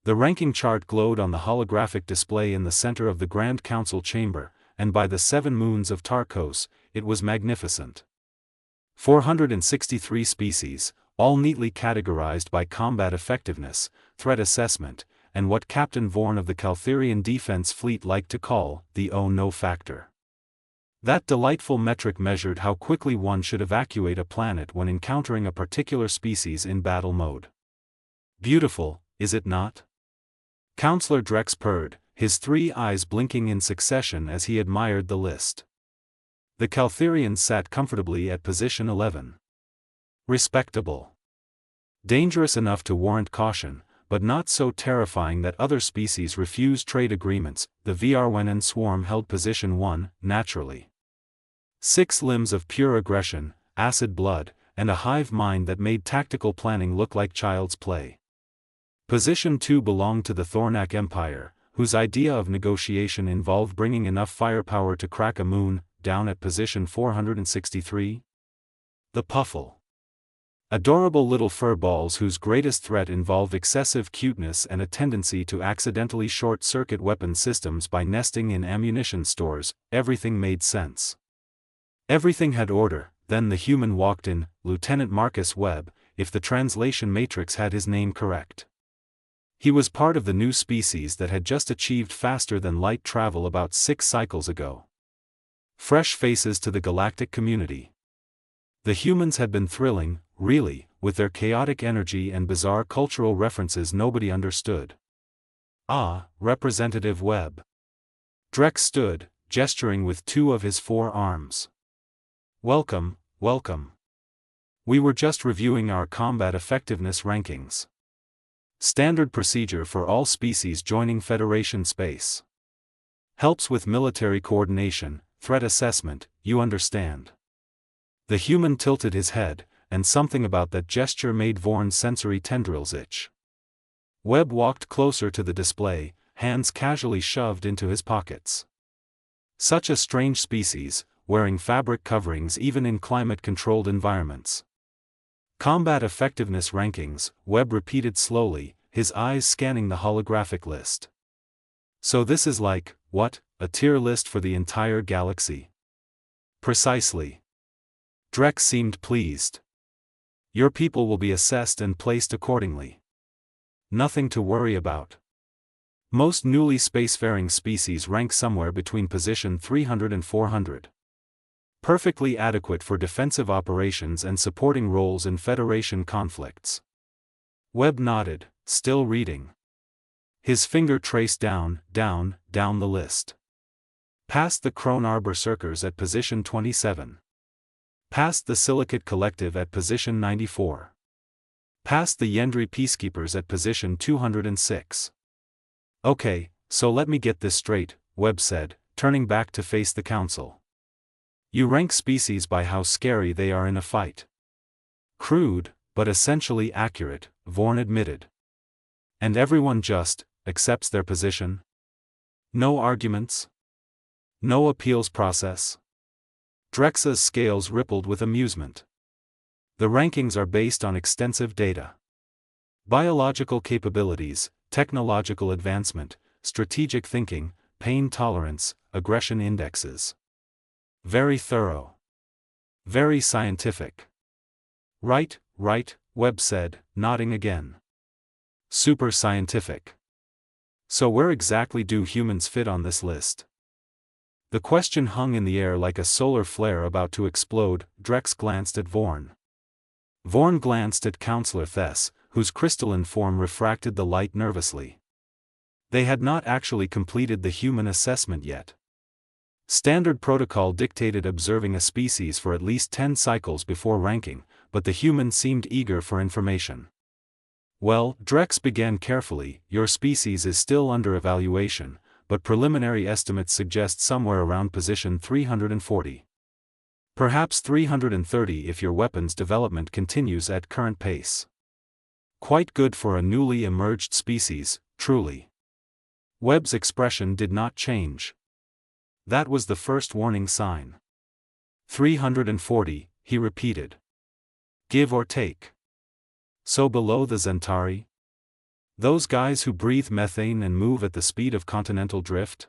The ranking chart glowed on the holographic display in the center of the Grand Council chamber, and by the 7 moons of Tarkos, it was magnificent. 463 species, all neatly categorized by combat effectiveness, threat assessment, and what Captain Vorn of the Caltherian Defense Fleet liked to call the "oh no" factor. That delightful metric measured how quickly one should evacuate a planet when encountering a particular species in battle mode. Beautiful, is it not? Counselor Drex purred, his 3 eyes blinking in succession as he admired the list. The Caltherians sat comfortably at position 11. Respectable. Dangerous enough to warrant caution, but not so terrifying that other species refuse trade agreements. The Vrwenen swarm held position 1, naturally. 6 limbs of pure aggression, acid blood, and a hive mind that made tactical planning look like child's play. Position 2 belonged to the Thornak Empire, whose idea of negotiation involved bringing enough firepower to crack a moon, down at position 463. The Puffle. Adorable little fur balls whose greatest threat involved excessive cuteness and a tendency to accidentally short-circuit weapon systems by nesting in ammunition stores. Everything made sense. Everything had order. Then the human walked in, Lieutenant Marcus Webb, if the translation matrix had his name correct. He was part of the new species that had just achieved faster-than-light travel about 6 cycles ago. Fresh faces to the galactic community. The humans had been thrilling, really, with their chaotic energy and bizarre cultural references nobody understood. Ah, Representative Webb. Drex stood, gesturing with 2 of his 4 arms. Welcome, welcome. We were just reviewing our combat effectiveness rankings. Standard procedure for all species joining Federation space. Helps with military coordination, threat assessment, you understand. The human tilted his head, and something about that gesture made Vorn's sensory tendrils itch. Webb walked closer to the display, hands casually shoved into his pockets. Such a strange species, wearing fabric coverings even in climate-controlled environments. Combat effectiveness rankings, Webb repeated slowly, his eyes scanning the holographic list. So this is like, what, a tier list for the entire galaxy? Precisely. Drex seemed pleased. Your people will be assessed and placed accordingly. Nothing to worry about. Most newly spacefaring species rank somewhere between position 300 and 400. Perfectly adequate for defensive operations and supporting roles in Federation conflicts. Webb nodded, still reading. His finger traced down the list. Past the Kronar Berserkers at position 27. Past the Silicate Collective at position 94. Past the Yendri Peacekeepers at position 206. Okay, so let me get this straight, Webb said, turning back to face the Council. You rank species by how scary they are in a fight. Crude, but essentially accurate, Vorn admitted. And everyone just accepts their position? No arguments? No appeals process? Drexa's scales rippled with amusement. The rankings are based on extensive data. Biological capabilities, technological advancement, strategic thinking, pain tolerance, aggression indexes. Very thorough. Very scientific. Right, Webb said, nodding again. Super scientific. So where exactly do humans fit on this list? The question hung in the air like a solar flare about to explode. Drex glanced at Vorn. Vorn glanced at Counselor Thess, whose crystalline form refracted the light nervously. They had not actually completed the human assessment yet. Standard protocol dictated observing a species for at least 10 cycles before ranking, but the human seemed eager for information. Well, Drex began carefully, your species is still under evaluation, but preliminary estimates suggest somewhere around position 340. Perhaps 330 if your weapons development continues at current pace. Quite good for a newly emerged species, truly. Webb's expression did not change. That was the first warning sign. 340, he repeated. Give or take. So below the Zentari? Those guys who breathe methane and move at the speed of continental drift?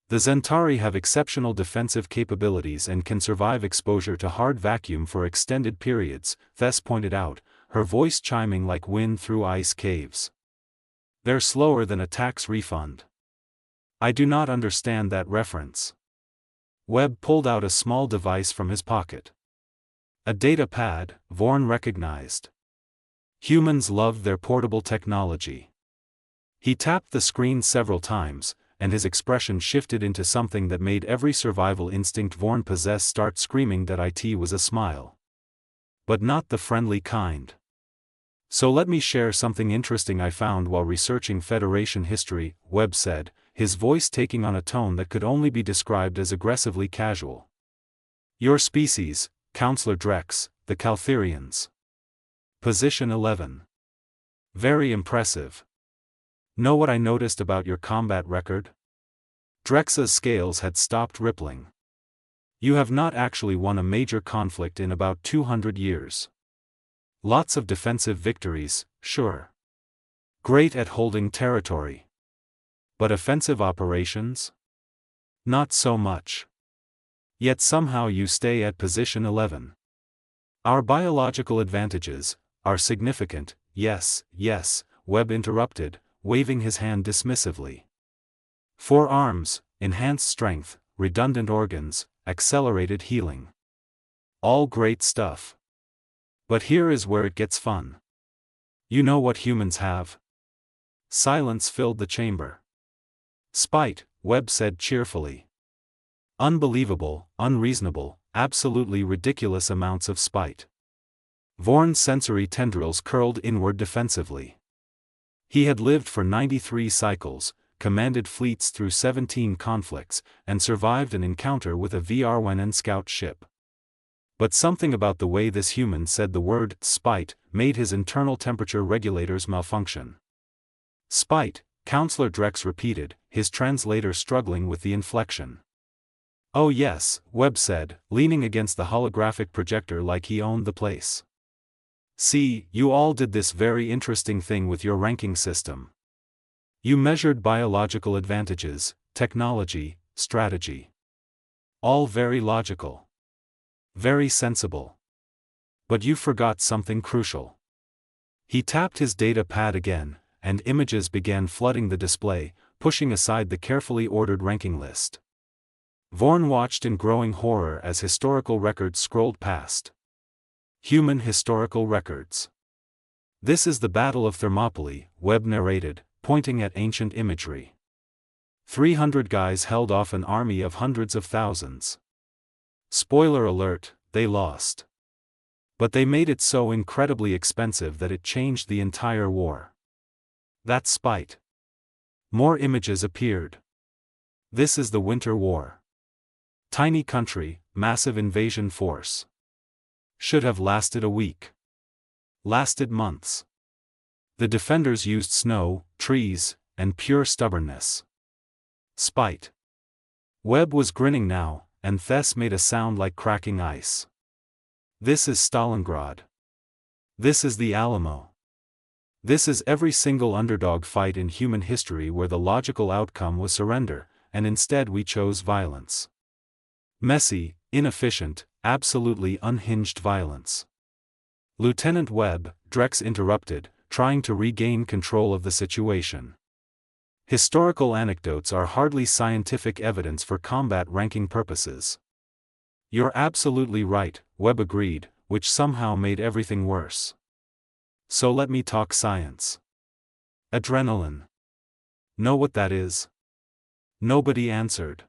The Zentari have exceptional defensive capabilities and can survive exposure to hard vacuum for extended periods, Thess pointed out, her voice chiming like wind through ice caves. They're slower than a tax refund. I do not understand that reference. Webb pulled out a small device from his pocket. A data pad, Vorn recognized. Humans loved their portable technology. He tapped the screen several times, and his expression shifted into something that made every survival instinct Vorn possessed start screaming that it was a smile. But not the friendly kind. So let me share something interesting I found while researching Federation history, Webb said, his voice taking on a tone that could only be described as aggressively casual. Your species, Counselor Drex, the Caltherians. Position 11. Very impressive. Know what I noticed about your combat record? Drex's scales had stopped rippling. You have not actually won a major conflict in about 200 years. Lots of defensive victories, sure. Great at holding territory. But offensive operations? Not so much. Yet somehow you stay at position 11. Our biological advantages are significant, yes, Webb interrupted, waving his hand dismissively. 4 arms, enhanced strength, redundant organs, accelerated healing. All great stuff. But here is where it gets fun. You know what humans have? Silence filled the chamber. Spite, Webb said cheerfully. Unbelievable, unreasonable, absolutely ridiculous amounts of spite. Vorn's sensory tendrils curled inward defensively. He had lived for 93 cycles, commanded fleets through 17 conflicts, and survived an encounter with a VRWN scout ship. But something about the way this human said the word spite made his internal temperature regulators malfunction. Spite, Counselor Drex repeated, his translator struggling with the inflection. Oh yes, Webb said, leaning against the holographic projector like he owned the place. See, you all did this very interesting thing with your ranking system. You measured biological advantages, technology, strategy. All very logical. Very sensible. But you forgot something crucial. He tapped his data pad again, and images began flooding the display, pushing aside the carefully ordered ranking list. Vorn watched in growing horror as historical records scrolled past. Human historical records. This is the Battle of Thermopylae, Webb narrated, pointing at ancient imagery. 300 guys held off an army of hundreds of thousands. Spoiler alert, they lost. But they made it so incredibly expensive that it changed the entire war. That's spite. More images appeared. This is the Winter War. Tiny country, massive invasion force. Should have lasted a week. Lasted months. The defenders used snow, trees, and pure stubbornness. Spite. Webb was grinning now, and Thess made a sound like cracking ice. This is Stalingrad. This is the Alamo. This is every single underdog fight in human history where the logical outcome was surrender, and instead we chose violence. Messy, inefficient, absolutely unhinged violence. Lieutenant Webb, Drex interrupted, trying to regain control of the situation. Historical anecdotes are hardly scientific evidence for combat ranking purposes. You're absolutely right, Webb agreed, which somehow made everything worse. So let me talk science. Adrenaline. Know what that is? Nobody answered.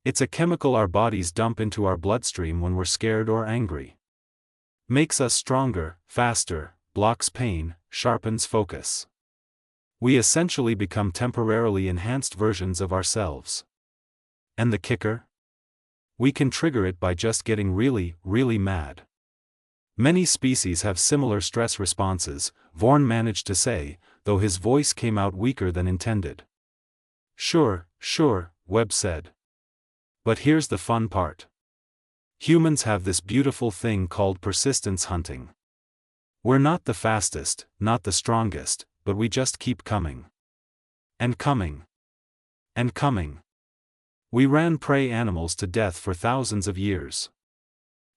It's a chemical our bodies dump into our bloodstream when we're scared or angry. Makes us stronger, faster, blocks pain, sharpens focus. We essentially become temporarily enhanced versions of ourselves. And the kicker? We can trigger it by just getting really, really mad. Many species have similar stress responses, Vorn managed to say, though his voice came out weaker than intended. Sure, Webb said. But here's the fun part. Humans have this beautiful thing called persistence hunting. We're not the fastest, not the strongest, but we just keep coming. And coming. And coming. We ran prey animals to death for thousands of years.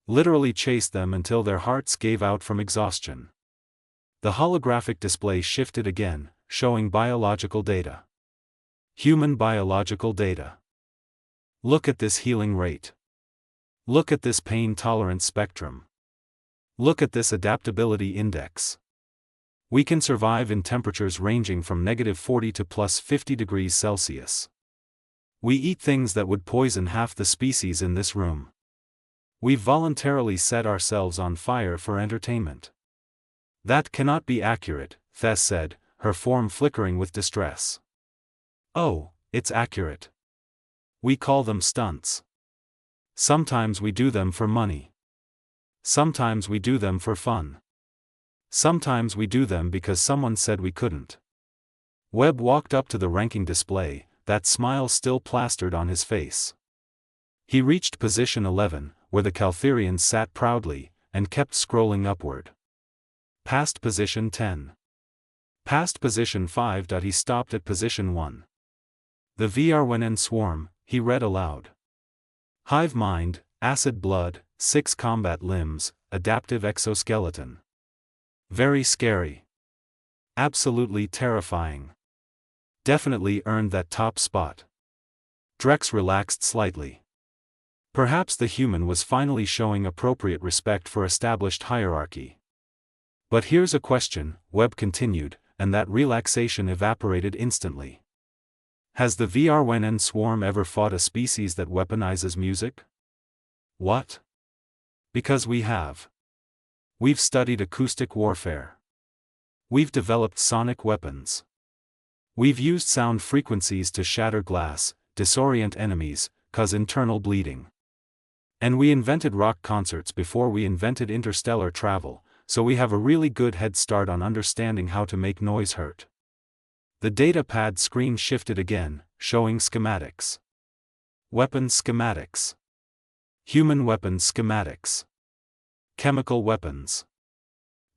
Literally chased them until their hearts gave out from exhaustion. The holographic display shifted again, showing biological data. Human biological data. Look at this healing rate. Look at this pain tolerance spectrum. Look at this adaptability index. We can survive in temperatures ranging from -40 to +50 degrees Celsius. We eat things that would poison half the species in this room. We've voluntarily set ourselves on fire for entertainment. That cannot be accurate, Thess said, her form flickering with distress. Oh, it's accurate. We call them stunts. Sometimes we do them for money. Sometimes we do them for fun. Sometimes we do them because someone said we couldn't. Webb walked up to the ranking display, that smile still plastered on his face. He reached position 11, where the Caltherians sat proudly, and kept scrolling upward. Past position 10. Past position 5. He stopped at position 1. The VRWNN swarm, he read aloud. Hive mind, acid blood, 6 combat limbs, adaptive exoskeleton. Very scary. Absolutely terrifying. Definitely earned that top spot. Drex relaxed slightly. Perhaps the human was finally showing appropriate respect for established hierarchy. But here's a question, Webb continued, and that relaxation evaporated instantly. Has the VRWNN swarm ever fought a species that weaponizes music? What? Because we have. We've studied acoustic warfare. We've developed sonic weapons. We've used sound frequencies to shatter glass, disorient enemies, cause internal bleeding. And we invented rock concerts before we invented interstellar travel, so we have a really good head start on understanding how to make noise hurt. The data pad screen shifted again, showing schematics. Weapons schematics. Human weapons schematics. Chemical weapons.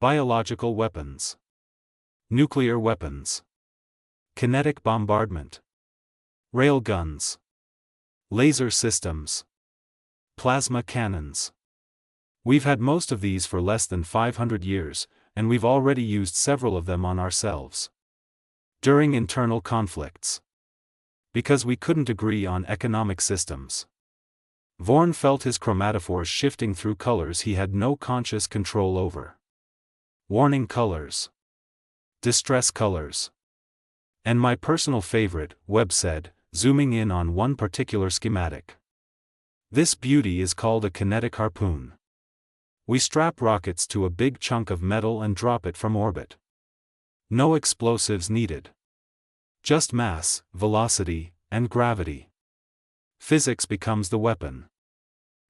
Biological weapons. Nuclear weapons. Kinetic bombardment. Railguns. Laser systems. Plasma cannons. We've had most of these for less than 500 years, and we've already used several of them on ourselves. During internal conflicts. Because we couldn't agree on economic systems. Vorn felt his chromatophores shifting through colors he had no conscious control over. Warning colors. Distress colors. And my personal favorite, Webb said, zooming in on one particular schematic. This beauty is called a kinetic harpoon. We strap rockets to a big chunk of metal and drop it from orbit. No explosives needed. Just mass, velocity, and gravity. Physics becomes the weapon.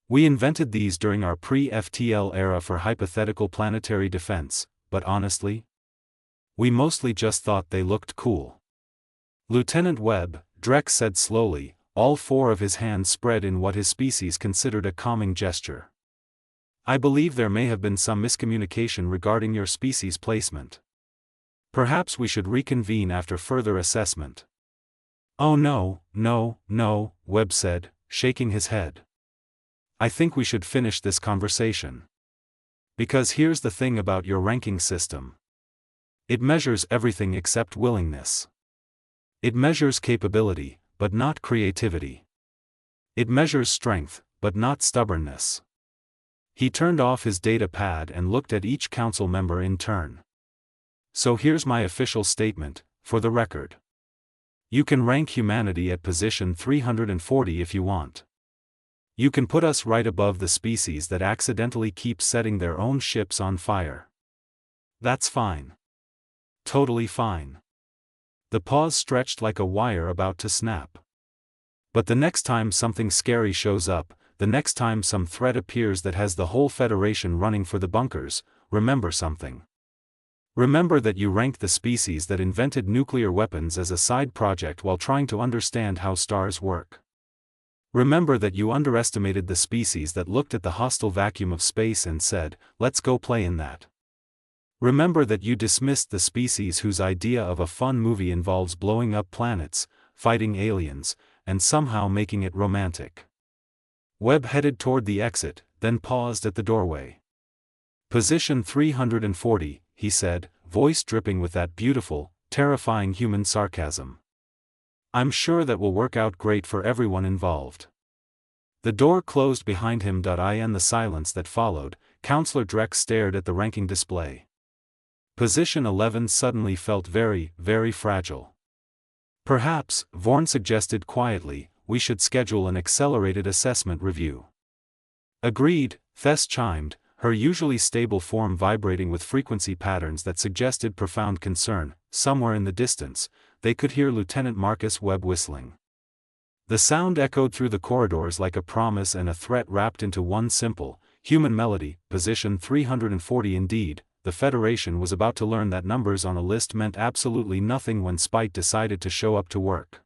We invented these during our pre-FTL era for hypothetical planetary defense, but honestly, we mostly just thought they looked cool. Lieutenant Webb, Drex said slowly, all 4 of his hands spread in what his species considered a calming gesture. I believe there may have been some miscommunication regarding your species placement. Perhaps we should reconvene after further assessment. Oh no, Webb said, shaking his head. I think we should finish this conversation. Because here's the thing about your ranking system. It measures everything except willingness. It measures capability, but not creativity. It measures strength, but not stubbornness. He turned off his data pad and looked at each council member in turn. So here's my official statement, for the record. You can rank humanity at position 340 if you want. You can put us right above the species that accidentally keep setting their own ships on fire. That's fine. Totally fine. The pause stretched like a wire about to snap. But the next time something scary shows up, the next time some threat appears that has the whole Federation running for the bunkers, remember something. Remember that you ranked the species that invented nuclear weapons as a side project while trying to understand how stars work. Remember that you underestimated the species that looked at the hostile vacuum of space and said, let's go play in that. Remember that you dismissed the species whose idea of a fun movie involves blowing up planets, fighting aliens, and somehow making it romantic. Webb headed toward the exit, then paused at the doorway. Position 340, he said, voice dripping with that beautiful, terrifying human sarcasm. I'm sure that will work out great for everyone involved. The door closed behind him. In the silence that followed, Counselor Drex stared at the ranking display. Position 11 suddenly felt very, very fragile. Perhaps, Vorn suggested quietly, we should schedule an accelerated assessment review. Agreed, Thess chimed, her usually stable form vibrating with frequency patterns that suggested profound concern. Somewhere in the distance, they could hear Lieutenant Marcus Webb whistling. The sound echoed through the corridors like a promise and a threat wrapped into one simple, human melody. Position 340. Indeed, the Federation was about to learn that numbers on a list meant absolutely nothing when Spite decided to show up to work.